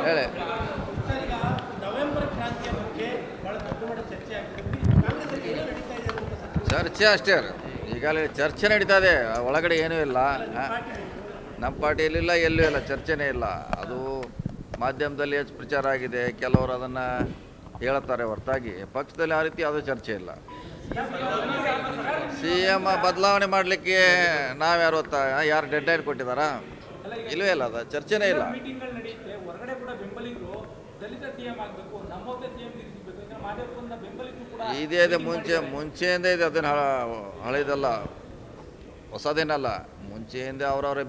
ಹೇಳಿ. ಸರ್, ಈಗ ನವೆಂಬರ್ ಕ್ರಾಂತಿಯ ಬಗ್ಗೆ ಬಹಳ ದೊಡ್ಡ ಮಟ್ಟ ಚರ್ಚೆ ಆಗ್ತಿದೆ. ಕಾಂಗ್ರೆಸ್ಸಲ್ಲಿ ಏನು ನಡೀತಾ ಇದೆ ಅಂತ ಸರ್? ಚರ್ಚೆ ಅಷ್ಟೇ ಈಗಾಗಲೇ ಚರ್ಚೆ ನಡೀತಾ ಇದೆ, ಒಳಗಡೆ ಏನೂ ಇಲ್ಲ. ನಮ್ಮ ಪಾರ್ಟಿಯಲ್ಲಿಲ್ಲ, ಎಲ್ಲೂ ಇಲ್ಲ, ಚರ್ಚೆನೇ ಇಲ್ಲ. ಅದು ಮಾಧ್ಯಮದಲ್ಲಿ ಹೆಚ್ಚು ಪ್ರಚಾರ ಆಗಿದೆ, ಕೆಲವರು ಅದನ್ನು ಹೇಳ್ತಾರೆ ಹೊರತಾಗಿ ಪಕ್ಷದಲ್ಲಿ ಆ ರೀತಿ ಯಾವುದೂ ಚರ್ಚೆ ಇಲ್ಲ. ಸಿ ಎಮ್ ಬದಲಾವಣೆ ಮಾಡಲಿಕ್ಕೆ ನಾವ್ಯಾರು ಯಾರು ಡೆಡ್ ಲೈನ್ ಕೊಟ್ಟಿದ್ದಾರಾ? ಇಲ್ಲವೇ ಇಲ್ಲ, ಅದು ಚರ್ಚೆನೇ ಇಲ್ಲ. ಇದೇ ಇದೆ, ಮುಂಚೆಯಿಂದ ಇದೆ, ಅದನ್ನು ಹಳೆಯದಲ್ಲ, ಹೊಸದೇನಲ್ಲ. ಮುಂಚೆಯಿಂದ ಅವರವರ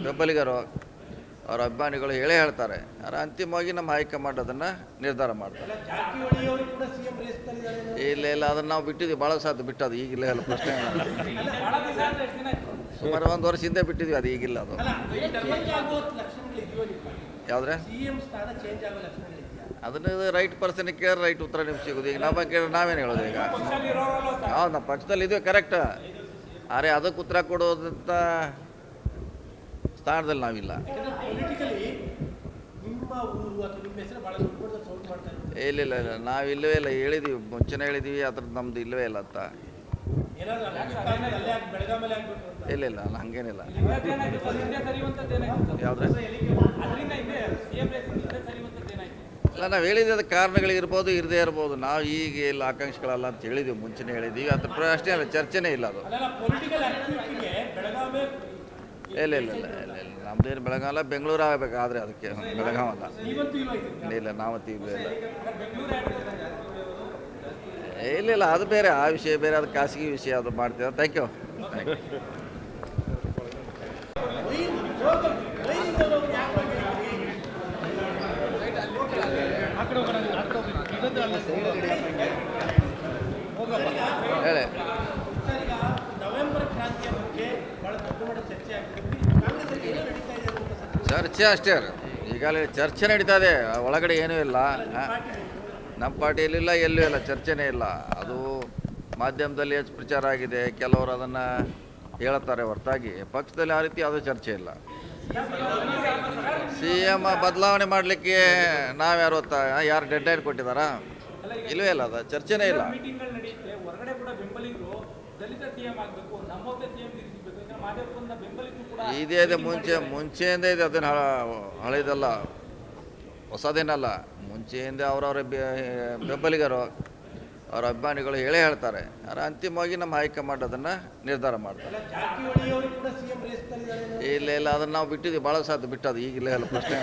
ಬೆಂಬಲಿಗರು, ಅವರ ಅಭಿಮಾನಿಗಳು ಹೇಳ್ತಾರೆ. ಆದರೆ ಅಂತಿಮವಾಗಿ ನಮ್ಮ ಹೈಕಮಾಂಡ್ ಅದನ್ನು ನಿರ್ಧಾರ ಮಾಡ್ತಾರೆ. ಇಲ್ಲ, ಅದನ್ನು ನಾವು ಬಿಟ್ಟಿದ್ವಿ, ಭಾಳ ಸಾಧ್ಯ ಬಿಟ್ಟದು, ಈಗಿಲ್ಲ ಎಲ್ಲ ಪ್ರಶ್ನೆ. ಸುಮಾರು 1 ವರ್ಷ ಹಿಂದೆ ಬಿಟ್ಟಿದ್ವಿ, ಅದು ಈಗಿಲ್ಲ. ಅದು ಯಾವುದ್ರೆ ಅದನ್ನು ರೈಟ್ ಪರ್ಸನ್ಗೆ ಕೇಳಿ ರೈಟ್ ಉತ್ತರ ನಿಮ್ಗೆ ಸಿಗೋದು. ಈಗ ನಮ್ಮ ಕೇಳಿದ್ರೆ ನಾವೇನು ಹೇಳೋದು? ಈಗ ಹೌದು, ನಮ್ಮ ಪಕ್ಷದಲ್ಲಿ ಇದೆಯೋ ಕರೆಕ್ಟ್, ಆದರೆ ಅದಕ್ಕೆ ಉತ್ತರ ಕೊಡೋದಂಥ ಸ್ಥಾನದಲ್ಲಿ ನಾವಿಲ್ಲ. ಇಲ್ಲ, ನಾವಿಲ್ಲವೇ ಇಲ್ಲ, ಹೇಳಿದ್ದೀವಿ, ಮುಂಚೆನೇ ಹೇಳಿದ್ದೀವಿ, ಅದ್ರದ್ದು ನಮ್ದು ಇಲ್ಲವೇ ಇಲ್ಲ ಅಂತ. ಇಲ್ಲ, ಹಂಗೇನಿಲ್ಲ. ಯಾವುದ್ರೆ ಇಲ್ಲ, ನಾವು ಹೇಳಿದ್ವಿ, ಅದಕ್ಕೆ ಕಾರಣಗಳಿರ್ಬೋದು, ಇರದೇ ಇರ್ಬೋದು. ನಾವು ಈಗ ಇಲ್ಲ ಆಕಾಂಕ್ಷಿಗಳಲ್ಲ ಅಂತ ಹೇಳಿದ್ದೀವಿ, ಮುಂಚೆನೇ ಹೇಳಿದ್ದೀವಿ, ಅದ್ರ ಪ್ರಶ್ನೆ ಅಲ್ಲ, ಚರ್ಚೆನೇ ಇಲ್ಲ ಅದು. ಇಲ್ಲ, ನಮ್ದೇನು ಬೆಳಗಾವಲ್ಲ, ಬೆಂಗಳೂರು ಆಗಬೇಕಾದ್ರೆ ಅದಕ್ಕೆ ಬೆಳಗಾವಲ್ಲ. ಇಲ್ಲ, ನಾವತ್ತೀವಿ ಇಲ್ಲ, ಅದು ಬೇರೆ, ಆ ವಿಷಯ ಬೇರೆ, ಅದು ಖಾಸಗಿ ವಿಷಯ, ಅದು ಮಾಡ್ತೀವಿ. Thank you. ಹೇಳಿ. ಚರ್ಚೆ ಅಷ್ಟೇ ಈಗಾಗಲೇ ಚರ್ಚೆ ನಡೀತಾ ಇದೆ, ಒಳಗಡೆ ಏನೂ ಇಲ್ಲ. ನಮ್ಮ ಪಾರ್ಟಿಯಲ್ಲಿಲ್ಲ, ಎಲ್ಲೂ ಇಲ್ಲ, ಚರ್ಚೆನೇ ಇಲ್ಲ. ಅದು ಮಾಧ್ಯಮದಲ್ಲಿ ಹೆಚ್ಚು ಪ್ರಚಾರ ಆಗಿದೆ, ಕೆಲವರು ಅದನ್ನು ಹೇಳ್ತಾರೆ ಹೊರತಾಗಿ ಪಕ್ಷದಲ್ಲಿ ಆ ರೀತಿ ಯಾವುದೂ ಚರ್ಚೆ ಇಲ್ಲ. ಸಿ ಎಮ್ ಬದಲಾವಣೆ ಮಾಡಲಿಕ್ಕೆ ನಾವ್ಯಾರು ಯಾರು ಡೆಡ್ ಲೈನ್ ಕೊಟ್ಟಿದ್ದಾರಾ? ಇಲ್ಲವೇ ಇಲ್ಲ, ಅದು ಚರ್ಚೆನೇ ಇಲ್ಲ. ಇದೇ ಇದೆ, ಮುಂಚೆಯಿಂದ ಇದೆ, ಅದನ್ನು ಹಳೆಯದಲ್ಲ, ಹೊಸದೇನಲ್ಲ. ಮುಂಚೆಯಿಂದ ಅವರವರ ಬೆಂಬಲಿಗರು, ಅವರ ಅಭಿಮಾನಿಗಳು ಹೇಳ್ತಾರೆ. ಆದರೆ ಅಂತಿಮವಾಗಿ ನಮ್ಮ ಹೈಕಮಾಂಡ್ ಅದನ್ನು ನಿರ್ಧಾರ ಮಾಡ್ತಾರೆ. ಇಲ್ಲ, ಅದನ್ನು ನಾವು ಬಿಟ್ಟಿದ್ವಿ, ಭಾಳ ಸಾಧ್ಯ ಬಿಟ್ಟದು, ಈಗಿಲ್ಲ ಎಲ್ಲ ಪ್ರಶ್ನೆ.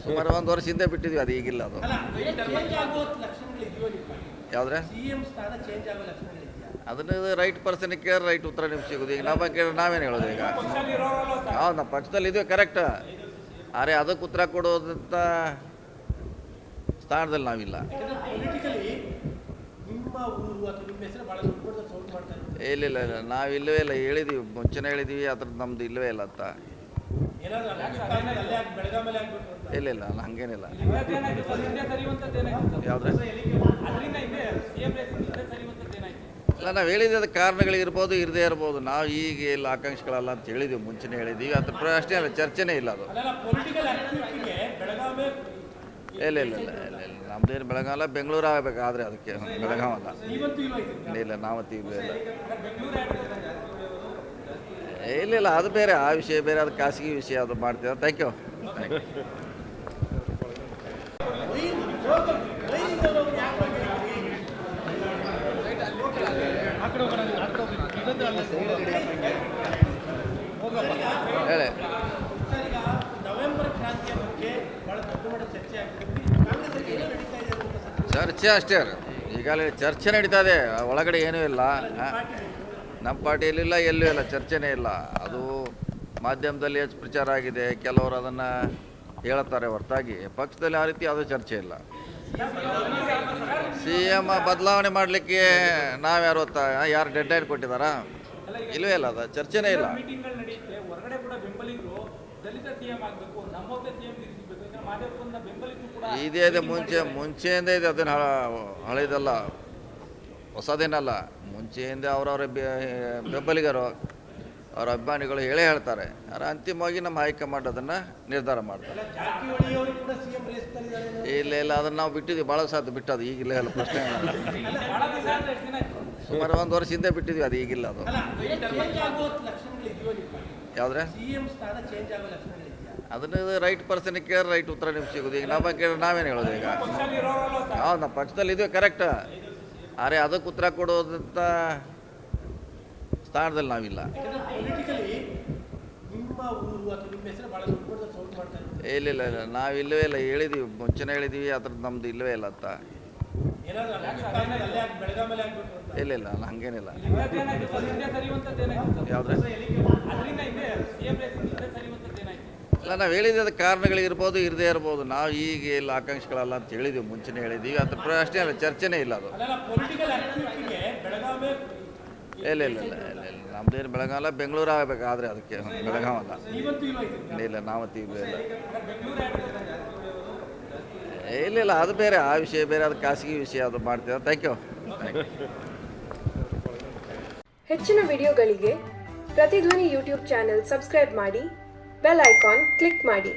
ಸುಮಾರು 1 ವರ್ಷ ಹಿಂದೆ ಬಿಟ್ಟಿದ್ವಿ, ಅದು ಈಗಿಲ್ಲ. ಅದು ಯಾವುದ್ರೆ ಅದನ್ನು ರೈಟ್ ಪರ್ಸನ್ಗೆ ಕೇಳಿ ರೈಟ್ ಉತ್ತರ ನಿಮ್ಗೆ ಸಿಗೋದು. ಈಗ ನಮ್ಮ ಕೇಳಿದ್ರೆ ನಾವೇನು ಹೇಳೋದು? ಈಗ ಹೌದು, ನಮ್ಮ ಪಕ್ಷದಲ್ಲಿ ಇದೆಯೋ ಕರೆಕ್ಟ್, ಆದರೆ ಅದಕ್ಕೆ ಉತ್ತರ ಕೊಡೋದಂಥ ಸ್ಥಾನದಲ್ಲಿ ನಾವಿಲ್ಲ. ಇಲ್ಲ, ನಾವಿಲ್ಲವೇ ಇಲ್ಲ, ಹೇಳಿದ್ದೀವಿ, ಮುಂಚೆನೇ ಹೇಳಿದ್ದೀವಿ, ಅದ್ರದ್ದು ನಮ್ದು ಇಲ್ಲವೇ ಇಲ್ಲ ಅಂತ. ಇಲ್ಲ, ಹಂಗೇನಿಲ್ಲ. ಯಾವುದ್ರೆ ಇಲ್ಲ, ನಾವು ಹೇಳಿದ್ವಿ, ಅದಕ್ಕೆ ಕಾರಣಗಳಿರ್ಬೋದು, ಇರದೇ ಇರ್ಬೋದು. ನಾವು ಈಗ ಇಲ್ಲ ಆಕಾಂಕ್ಷಿಗಳಲ್ಲ ಅಂತ ಹೇಳಿದ್ದೀವಿ, ಮುಂಚೆನೇ ಹೇಳಿದ್ದೀವಿ, ಅದ್ರ ಪ್ರಶ್ನೆ ಅಲ್ಲ, ಚರ್ಚೆನೇ ಇಲ್ಲ ಅದು. ಇಲ್ಲ, ನಮ್ದೇನು ಬೆಳಗಾವಲ್ಲ, ಬೆಂಗಳೂರು ಆಗಬೇಕಾದ್ರೆ ಅದಕ್ಕೆ ಬೆಳಗಾವಲ್ಲ. ಇಲ್ಲ, ನಾವತ್ತೀವಿ ಇಲ್ಲ, ಅದು ಬೇರೆ, ಆ ವಿಷಯ ಬೇರೆ, ಅದು ಖಾಸಗಿ ವಿಷಯ, ಅದು ಮಾಡ್ತೀವಿ. Thank you. ಹೇಳಿ. ಚರ್ಚೆ ಅಷ್ಟೇ ಈಗಾಗಲೇ ಚರ್ಚೆ ನಡೀತಾ ಇದೆ, ಒಳಗಡೆ ಏನೂ ಇಲ್ಲ. ನಮ್ಮ ಪಾರ್ಟಿಯಲ್ಲಿಲ್ಲ, ಎಲ್ಲೂ ಇಲ್ಲ, ಚರ್ಚೆನೇ ಇಲ್ಲ. ಅದು ಮಾಧ್ಯಮದಲ್ಲಿ ಹೆಚ್ಚು ಪ್ರಚಾರ ಆಗಿದೆ, ಕೆಲವರು ಅದನ್ನು ಹೇಳ್ತಾರೆ ಹೊರತಾಗಿ ಪಕ್ಷದಲ್ಲಿ ಆ ರೀತಿ ಯಾವುದೂ ಚರ್ಚೆ ಇಲ್ಲ. ಸಿ ಎಮ್ ಬದಲಾವಣೆ ಮಾಡಲಿಕ್ಕೆ ನಾವ್ಯಾರು ಯಾರು ಡೆಡ್ ಲೈನ್ ಕೊಟ್ಟಿದ್ದಾರಾ? ಇಲ್ಲವೇ ಇಲ್ಲ, ಅದು ಚರ್ಚೆನೇ ಇಲ್ಲ. ಇದೇ ಇದೆ, ಮುಂಚೆಯಿಂದ ಇದೆ, ಅದನ್ನು ಹಳೆಯದಲ್ಲ, ಹೊಸದೇನಲ್ಲ. ಮುಂಚೆಯಿಂದ ಅವರವರ ಬೆಂಬಲಿಗರು, ಅವರ ಅಭಿಮಾನಿಗಳು ಹೇಳೇ ಹೇಳ್ತಾರೆ. ಆದರೆ ಅಂತಿಮವಾಗಿ ನಮ್ಮ ಹೈಕಮಾಂಡ್ ಅದನ್ನು ನಿರ್ಧಾರ ಮಾಡ್ತಾರೆ. ಜಾರಕಿಹೊಳಿ ಅವರು ಕೂಡ ಸಿಎಂ ರೇಸ್ನಲ್ಲಿದ್ದಾರೆ. ಇಲ್ಲ ಅದನ್ನು ನಾವು ಬಿಟ್ಟಿದ್ವಿ, ಭಾಳ ಸಾಧ್ಯ ಬಿಟ್ಟದು, ಈಗಿಲ್ಲ ಎಲ್ಲ ಪ್ರಶ್ನೆ ಸುಮಾರು 1 ವರ್ಷ ಹಿಂದೆ ಬಿಟ್ಟಿದ್ವಿ, ಅದು ಈಗಿಲ್ಲ. ಅದು ಚೇಂಜ್ ಆಗೋ ಲಕ್ಷಣಗಳಿದೆಯೋ ನಿಮ್ಮ ಯಾವುದ್ರೆ ಸಿಎಂ ಸ್ಥಾನ ಚೇಂಜ್ ಆಗೋ ಲಕ್ಷಣಗಳಿದೆಯಾ? ಅದನ್ನು ರೈಟ್ ಪರ್ಸನ್ಗೆ ಕೇಳಿ ರೈಟ್ ಉತ್ತರ ನಿಮ್ಗೆ ಸಿಗೋದು. ಈಗ ನಮ್ಮ ಕೇಳಿ ನಾವೇನು ಹೇಳೋದು? ಈಗ ಹೌದು, ನಮ್ಮ ಪಕ್ಷದಲ್ಲಿ ಇದೀವಿ ಕರೆಕ್ಟ್, ಆದರೆ ಅದಕ್ಕೆ ಉತ್ತರ ಕೊಡೋದಂಥ ಸ್ಥಾನದಲ್ಲಿ ನಾವಿಲ್ಲ. ಯಾಕಂದ್ರೆ ಪೊಲಿಟಿಕಲಿ ನಿಮ್ಮ ಊರು ಅಥವಾ ನಿಮ್ಮ ಹೆಸರು ಭಾಳ ದೊಡ್ಡ ಸೌಂಡ್ ಮಾಡ್ತಾ ಇದ್ದಾರೆ. ಇಲ್ಲ ನಾವು ಇಲ್ಲವೇ ಇಲ್ಲ, ಹೇಳಿದ್ದೀವಿ, ಮುಂಚೆನೇ ಹೇಳಿದ್ದೀವಿ, ಅದ್ರದ್ದು ನಮ್ಮದು ಇಲ್ಲವೇ ಇಲ್ಲ ಅಂತ. ಏನಾದರೂ ಅಲ್ಲೇ ಬೆಳಗಾಮಲ್ಲಿ ಆಗಬೇಕು ಅಂತ ಇಲ್ಲ ಹಂಗೇನಿಲ್ಲ. ಯಾವುದ್ರೆ ಇಲ್ಲ, ನಾವು ಹೇಳಿದ್ದೀವಿ, ಅದಕ್ಕೆ ಕಾರಣಗಳಿರ್ಬೋದು, ಇರದೇ ಇರ್ಬೋದು. ನಾವು ಈಗ ಇಲ್ಲ ಆಕಾಂಕ್ಷಿಗಳಲ್ಲ ಅಂತ ಹೇಳಿದ್ದೀವಿ, ಮುಂಚೆನೇ ಹೇಳಿದ್ದೀವಿ. ಅದ್ರ ಅಷ್ಟೇ ಅಲ್ಲ, ಚರ್ಚೆನೇ ಇಲ್ಲ ಅದು. ಅಲ್ಲ ಪೊಲಿಟಿಕಲ್ ಆಕ್ಟಿವಿಟಿಗೆ ಬೆಳಗಾವಿ ಇಲ್ಲ ನಮ್ದೇನು ಬೆಳಗಾವಲ್ಲ, ಬೆಂಗಳೂರು ಆಗಬೇಕಾದ್ರೆ ಅದಕ್ಕೆ ಬೆಳಗಾವಲ್ಲ. ನೀವಂತೂ ಇಲ್ಲ ಇಲ್ಲ ನಾವತ್ತು ಇಲ್ಲ ಇಲ್ಲ ಅದು ಬೇರೆ, ಆ ವಿಷಯ ಬೇರೆ, ಅದು ಖಾಸಗಿ ವಿಷಯ, ಅದು ಮಾಡ್ತೀವಿ. Thank you. ಹೆಚ್ಚಿನ ವಿಡಿಯೋಗಳಿಗೆ ಪ್ರತಿಧ್ವನಿ ಯೂಟ್ಯೂಬ್ ಚಾನೆಲ್ ಸಬ್ಸ್ಕ್ರೈಬ್ ಮಾಡಿ, ಬೆಲ್ ಐಕಾನ್ ಕ್ಲಿಕ್ ಮಾಡಿ.